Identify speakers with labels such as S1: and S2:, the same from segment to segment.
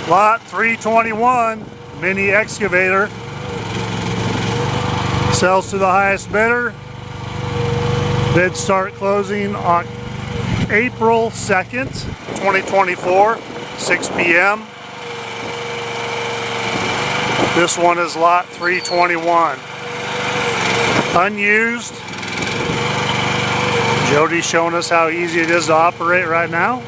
S1: Lot 321 mini excavator sells to the highest bidder. Bids start closing on April 2nd, 2024, 6 p.m. This one is lot 321. Unused. Jody's showing us how easy it is to operate right now.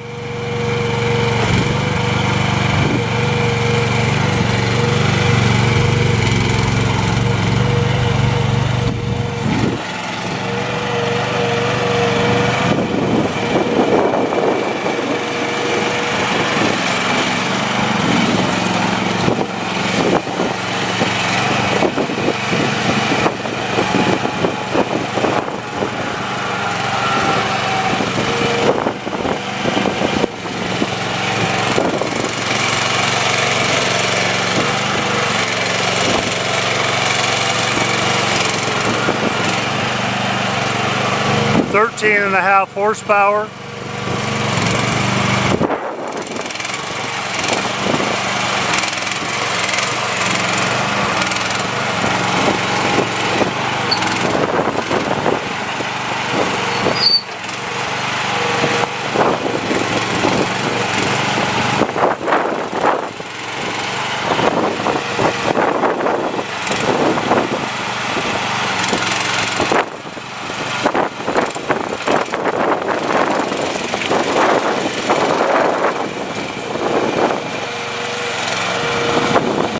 S1: .5 horsepower.